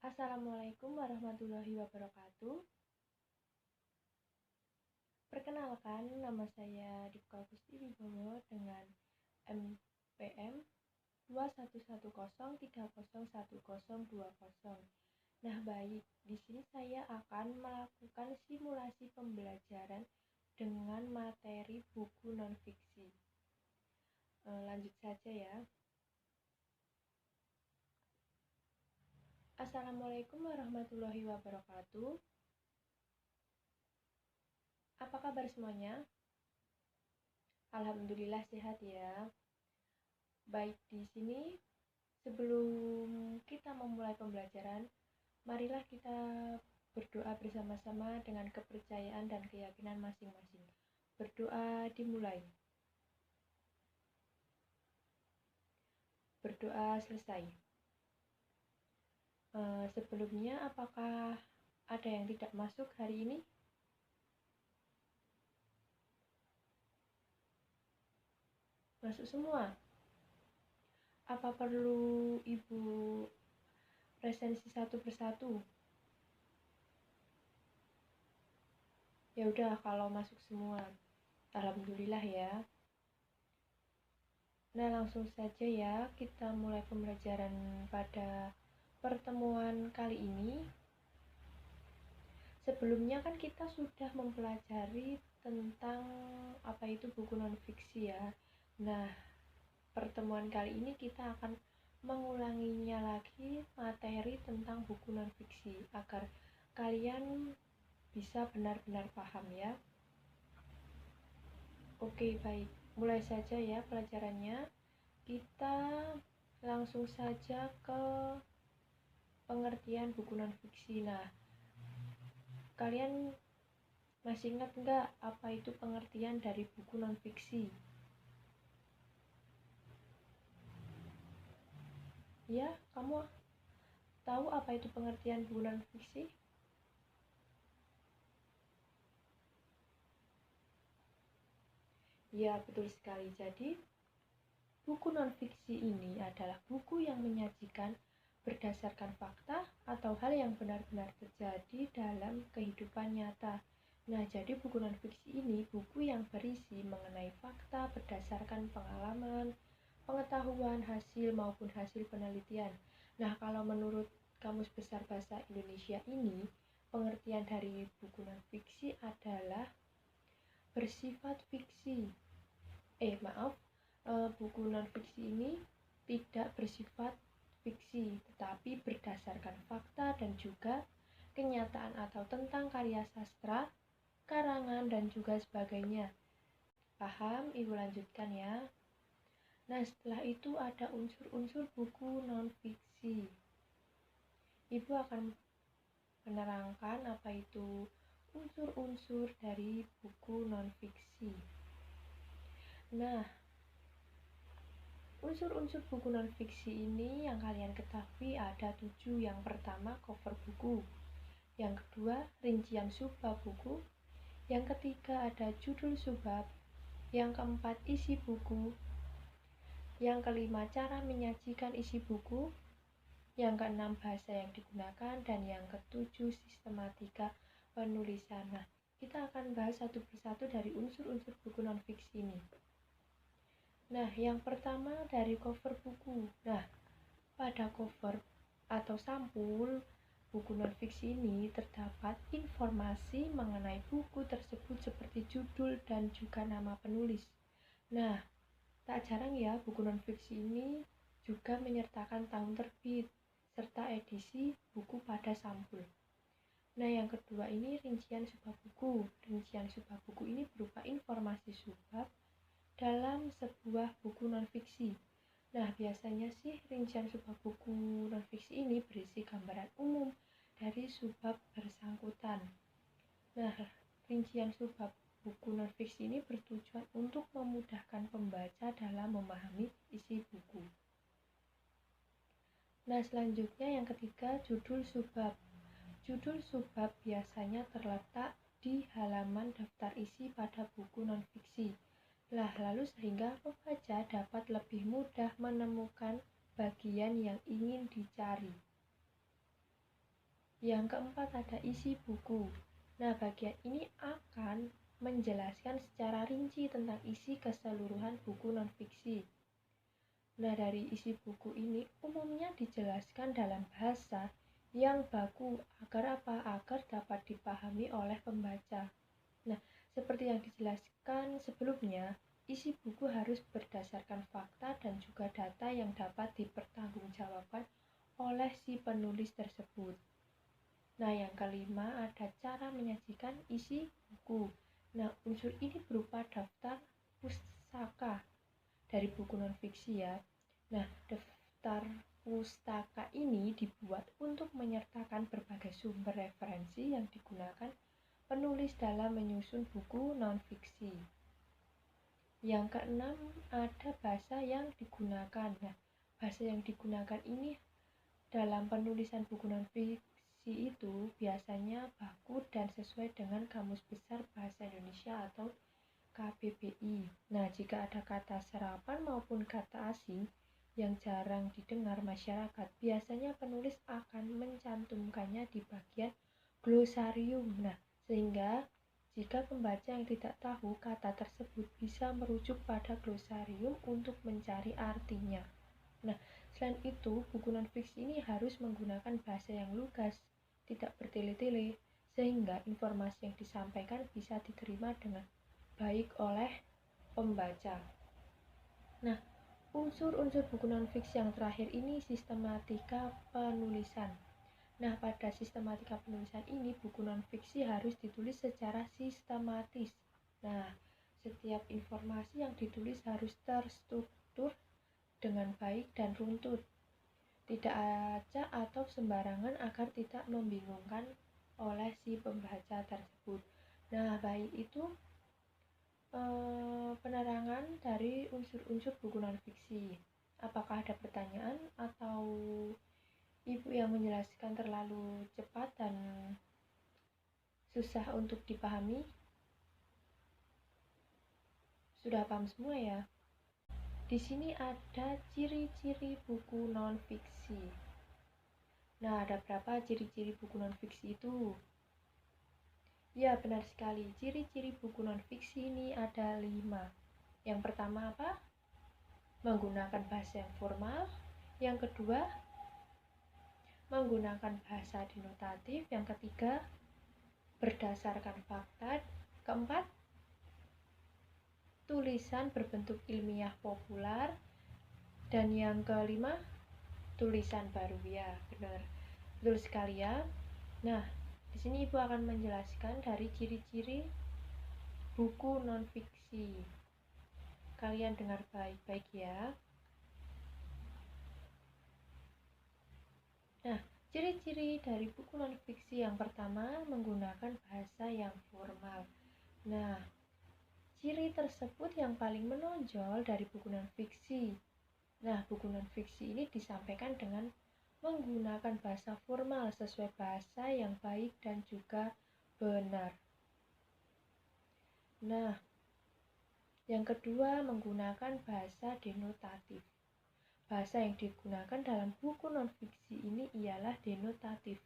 Assalamualaikum warahmatullahi wabarakatuh. Perkenalkan, nama saya Dipka Gusti Wibowo dengan NPM 2110301020. Nah, baik, di sini saya akan melakukan simulasi pembelajaran dengan materi buku non-fiksi. Lanjut saja ya. Assalamualaikum warahmatullahi wabarakatuh. Apa kabar semuanya? Alhamdulillah sehat ya. Baik, di sini sebelum kita memulai pembelajaran, marilah kita berdoa bersama-sama dengan kepercayaan dan keyakinan masing-masing. Berdoa dimulai. Berdoa selesai. Sebelumnya, apakah ada yang tidak masuk hari ini? Masuk semua. Apa perlu Ibu presensi satu persatu? Ya udah, kalau masuk semua, alhamdulillah ya. Nah, langsung saja ya, kita mulai pembelajaran pada pertemuan kali ini. Sebelumnya kan kita sudah mempelajari tentang apa itu buku non-fiksi ya. Nah, pertemuan kali ini kita akan mengulanginya lagi materi tentang buku non-fiksi agar kalian bisa benar-benar paham ya. Oke, baik. Mulai saja ya pelajarannya. Kita langsung saja ke pengertian buku non-fiksi. Nah, kalian masih ingat nggak apa itu pengertian dari buku non-fiksi? Ya, kamu tahu apa itu pengertian buku non-fiksi? Ya, betul sekali. Jadi, buku non-fiksi ini adalah buku yang menyajikan berdasarkan fakta atau hal yang benar-benar terjadi dalam kehidupan nyata. Nah, jadi buku non-fiksi ini buku yang berisi mengenai fakta berdasarkan pengalaman, pengetahuan, hasil maupun hasil penelitian. Nah, kalau menurut Kamus Besar Bahasa Indonesia ini, pengertian dari buku non-fiksi adalah bersifat fiksi. Buku non-fiksi ini tidak bersifat fiksi, tetapi berdasarkan fakta dan juga kenyataan atau tentang karya sastra, karangan, dan juga sebagainya. Paham? Ibu lanjutkan ya. Nah, setelah itu ada unsur-unsur buku non-fiksi. Ibu akan menerangkan apa itu unsur-unsur dari buku non-fiksi. Nah, unsur-unsur buku non-fiksi ini yang kalian ketahui ada 7. Yang pertama, cover buku. Yang kedua, rincian subbab buku. Yang ketiga, ada judul subbab. Yang keempat, isi buku. Yang kelima, cara menyajikan isi buku. Yang keenam, bahasa yang digunakan. Dan yang ketujuh, sistematika penulisan. Nah, kita akan bahas satu persatu dari unsur-unsur buku non-fiksi ini. Nah, yang pertama dari cover buku. Nah, pada cover atau sampul buku non-fiksi ini terdapat informasi mengenai buku tersebut seperti judul dan juga nama penulis. Nah, tak jarang ya buku non-fiksi ini juga menyertakan tahun terbit serta edisi buku pada sampul. Nah, yang kedua ini rincian subbab buku. Rincian subbab buku ini berupa informasi subbab dalam sebuah buku non-fiksi. Nah, biasanya sih rincian subbab buku non-fiksi ini berisi gambaran umum dari subbab bersangkutan. Nah, rincian subbab buku non-fiksi ini bertujuan untuk memudahkan pembaca dalam memahami isi buku. Nah, selanjutnya yang ketiga, judul subbab. Judul subbab biasanya terletak di halaman daftar isi pada buku non-fiksi. Lalu sehingga pembaca dapat lebih mudah menemukan bagian yang ingin dicari. Yang keempat ada isi buku. Nah, bagian ini akan menjelaskan secara rinci tentang isi keseluruhan buku non-fiksi. Nah, dari isi buku ini umumnya dijelaskan dalam bahasa yang baku agar apa? Agar dapat dipahami oleh pembaca. Nah, seperti yang dijelaskan sebelumnya, isi buku harus berdasarkan fakta dan juga data yang dapat dipertanggungjawabkan oleh si penulis tersebut. Nah, yang kelima ada cara menyajikan isi buku. Nah, unsur ini berupa daftar pustaka dari buku non-fiksi ya. Nah, daftar pustaka ini dibuat untuk menyertakan berbagai sumber referensi yang digunakan penulis dalam menyusun buku non-fiksi. Yang keenam ada bahasa yang digunakan. Nah, bahasa yang digunakan ini dalam penulisan buku non-fiksi itu biasanya baku dan sesuai dengan Kamus Besar Bahasa Indonesia atau KBBI. Nah, jika ada kata serapan maupun kata asing yang jarang didengar masyarakat, biasanya penulis akan mencantumkannya di bagian glosarium. Nah, sehingga jika pembaca yang tidak tahu kata tersebut bisa merujuk pada glosarium untuk mencari artinya. Nah, selain itu, buku non-fiksi ini harus menggunakan bahasa yang lugas, tidak bertele-tele, sehingga informasi yang disampaikan bisa diterima dengan baik oleh pembaca. Nah, unsur-unsur buku non-fiksi yang terakhir ini sistematika penulisan. Nah, pada sistematika penulisan ini, buku non-fiksi harus ditulis secara sistematis. Nah, setiap informasi yang ditulis harus terstruktur dengan baik dan runtut, tidak acak atau sembarangan agar tidak membingungkan oleh si pembaca tersebut. Nah, baik itu penerangan dari unsur-unsur buku non-fiksi. Apakah ada pertanyaan atau ibu yang menjelaskan terlalu cepat dan susah untuk dipahami? Sudah paham semua ya? Di sini ada ciri-ciri buku non-fiksi. Nah, ada berapa ciri-ciri buku non-fiksi itu? Ya, benar sekali. Ciri-ciri buku non-fiksi ini ada 5. Yang pertama apa? Menggunakan bahasa yang formal. Yang kedua, menggunakan bahasa denotatif. Yang ketiga, berdasarkan fakta. Keempat, tulisan berbentuk ilmiah populer. Dan yang kelima, tulisan baru. Ya, benar. Betul sekali ya. Nah, di sini Ibu akan menjelaskan dari ciri-ciri buku non-fiksi. Kalian dengar baik-baik ya. Nah, ciri-ciri dari buku non-fiksi yang pertama menggunakan bahasa yang formal. Nah, ciri tersebut yang paling menonjol dari buku non-fiksi. Nah, buku non-fiksi ini disampaikan dengan menggunakan bahasa formal sesuai bahasa yang baik dan juga benar. Nah, yang kedua menggunakan bahasa denotatif. Bahasa yang digunakan dalam buku non-fiksi ini ialah denotatif.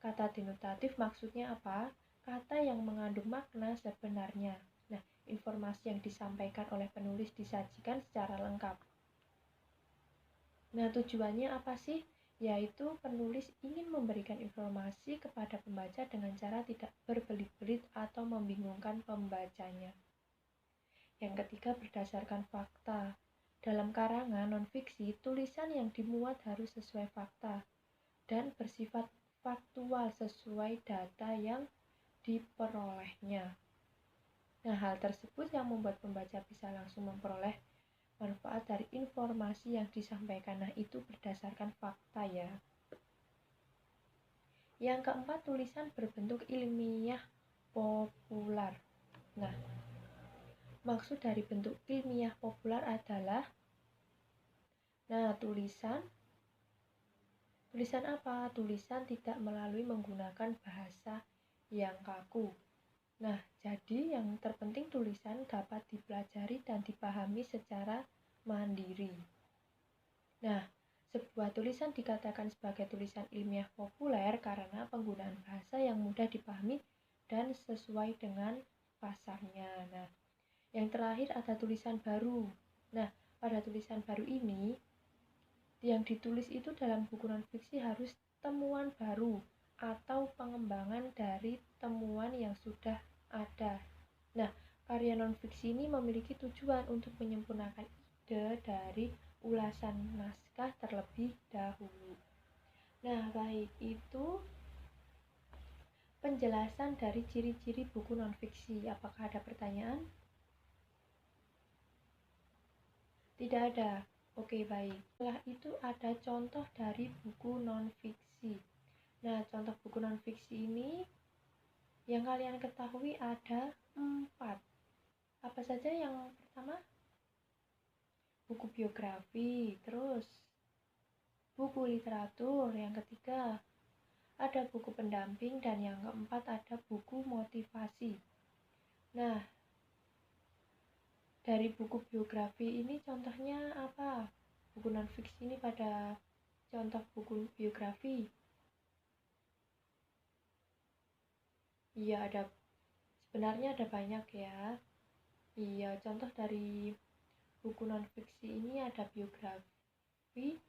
Kata denotatif maksudnya apa? Kata yang mengandung makna sebenarnya. Nah, informasi yang disampaikan oleh penulis disajikan secara lengkap. Nah, tujuannya apa sih? Yaitu penulis ingin memberikan informasi kepada pembaca dengan cara tidak berbelit-belit atau membingungkan pembacanya. Yang ketiga, berdasarkan fakta. Dalam karangan non-fiksi, tulisan yang dimuat harus sesuai fakta dan bersifat faktual sesuai data yang diperolehnya. Nah, hal tersebut yang membuat pembaca bisa langsung memperoleh manfaat dari informasi yang disampaikan. Nah, itu berdasarkan fakta ya. Yang keempat, tulisan berbentuk ilmiah populer. Nah, maksud dari bentuk ilmiah populer adalah tulisan apa? Tulisan tidak melalui menggunakan bahasa yang kaku. Nah, jadi yang terpenting tulisan dapat dipelajari dan dipahami secara mandiri. Nah, Sebuah tulisan dikatakan sebagai tulisan ilmiah populer karena penggunaan bahasa yang mudah dipahami dan sesuai dengan pasarnya. Nah, yang terakhir ada tulisan baru. Nah, pada tulisan baru ini, yang ditulis itu dalam buku non-fiksi harus temuan baru atau pengembangan dari temuan yang sudah ada. Nah, karya non-fiksi ini memiliki tujuan untuk menyempurnakan ide dari ulasan naskah terlebih dahulu. Nah, baik, itu penjelasan dari ciri-ciri buku non-fiksi. Apakah ada pertanyaan? Tidak ada. Oke, baik. Setelah itu ada contoh dari buku non-fiksi. Nah, contoh buku non-fiksi ini yang kalian ketahui ada 4. Apa saja yang pertama? Buku biografi, terus buku literatur, yang ketiga ada buku pendamping, dan yang keempat ada buku motivasi. Nah, dari buku biografi ini contohnya apa? Buku non-fiksi ini pada contoh buku biografi. Iya, sebenarnya ada banyak ya. Iya, contoh dari buku non-fiksi ini ada biografi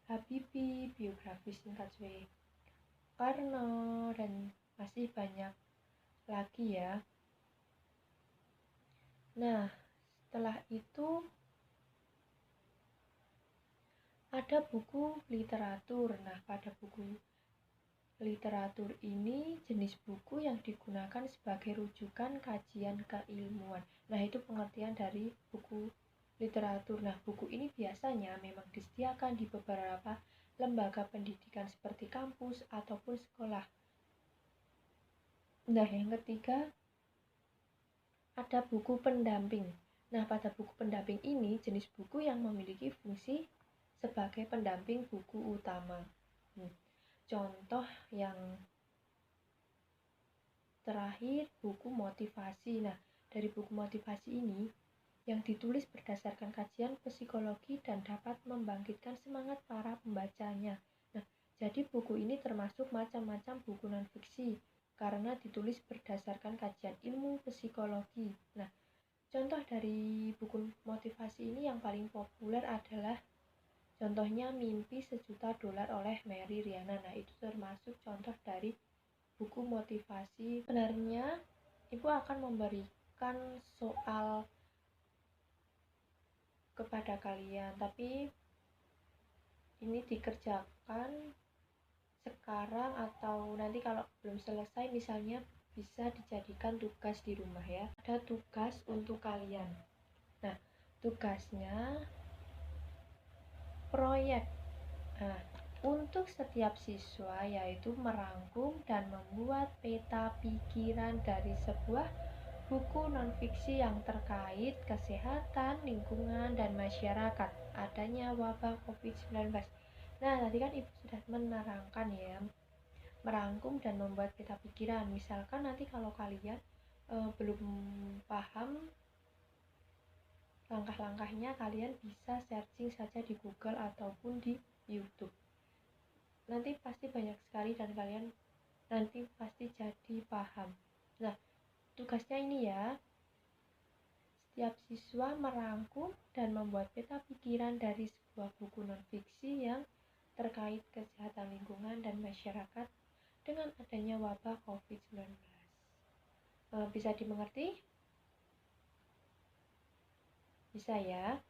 Habibie, biografi singkat Soekarno, dan masih banyak lagi ya. Nah, setelah itu ada buku literatur. Nah, pada buku literatur ini jenis buku yang digunakan sebagai rujukan kajian keilmuan. Nah, itu pengertian dari buku literatur. Nah, buku ini biasanya memang disediakan di beberapa lembaga pendidikan seperti kampus ataupun sekolah. Nah, yang ketiga ada buku pendamping. Nah, pada buku pendamping ini jenis buku yang memiliki fungsi sebagai pendamping buku utama. Contoh yang terakhir buku motivasi. Nah, dari buku motivasi ini yang ditulis berdasarkan kajian psikologi dan dapat membangkitkan semangat para pembacanya. Nah, jadi buku ini termasuk macam-macam buku non-fiksi karena ditulis berdasarkan kajian ilmu psikologi. Nah, contoh dari buku motivasi ini yang paling populer adalah contohnya Mimpi Sejuta Dolar oleh Mary Riana. Nah, itu termasuk contoh dari buku motivasi. Sebenarnya Ibu akan memberikan soal kepada kalian, tapi ini dikerjakan sekarang atau nanti kalau belum selesai, misalnya bisa dijadikan tugas di rumah ya. Ada tugas untuk kalian. Nah, tugasnya proyek. Nah, untuk setiap siswa yaitu merangkum dan membuat peta pikiran dari sebuah buku non-fiksi yang terkait kesehatan, lingkungan, dan masyarakat adanya wabah COVID-19. Nah, tadi kan Ibu sudah menerangkan ya, merangkum dan membuat peta pikiran. Misalkan nanti kalau kalian belum paham langkah-langkahnya, kalian bisa searching saja di Google ataupun di YouTube. Nanti pasti banyak sekali dan kalian nanti pasti jadi paham. Nah, tugasnya ini ya, setiap siswa merangkum dan membuat peta pikiran dari sebuah buku non-fiksi yang terkait kesehatan lingkungan dan masyarakat dengan adanya wabah COVID-19. Bisa dimengerti? Bisa ya?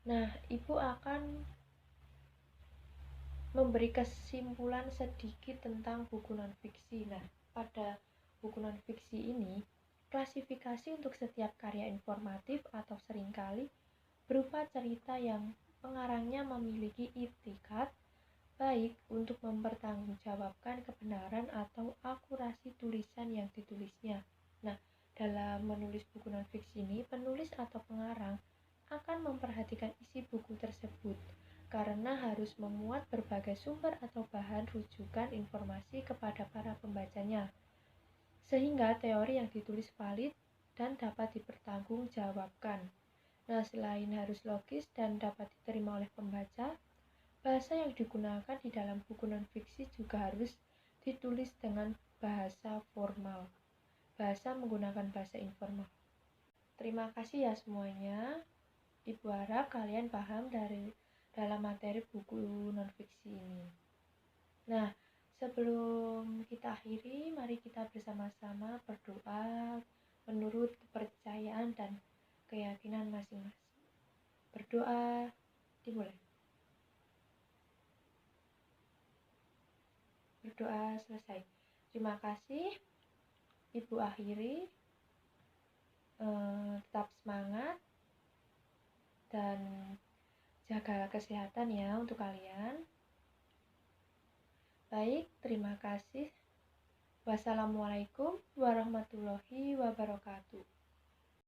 Nah, Ibu akan memberi kesimpulan sedikit tentang buku non-fiksi. Nah, pada buku non-fiksi ini, klasifikasi untuk setiap karya informatif atau seringkali berupa cerita yang pengarangnya memiliki itikad baik untuk mempertanggungjawabkan kebenaran atau akurasi tulisan yang ditulisnya. Nah, dalam menulis buku non-fiksi ini, penulis atau pengarang akan memperhatikan isi buku tersebut karena harus memuat berbagai sumber atau bahan rujukan informasi kepada para pembacanya, sehingga teori yang ditulis valid dan dapat dipertanggungjawabkan. Nah, selain harus logis dan dapat diterima oleh pembaca, Bahasa yang digunakan di dalam buku non-fiksi juga harus ditulis dengan bahasa formal. Bahasa menggunakan bahasa informal. Terima kasih ya semuanya. Ibu harap kalian paham dalam materi buku non-fiksi ini. Nah, sebelum kita akhiri, mari kita bersama-sama berdoa menurut kepercayaan dan keyakinan masing-masing. Berdoa dimulai. Berdoa selesai. Terima kasih. Ibu akhiri. Tetap semangat dan jaga kesehatan ya untuk kalian. Baik, terima kasih. Wassalamualaikum warahmatullahi wabarakatuh.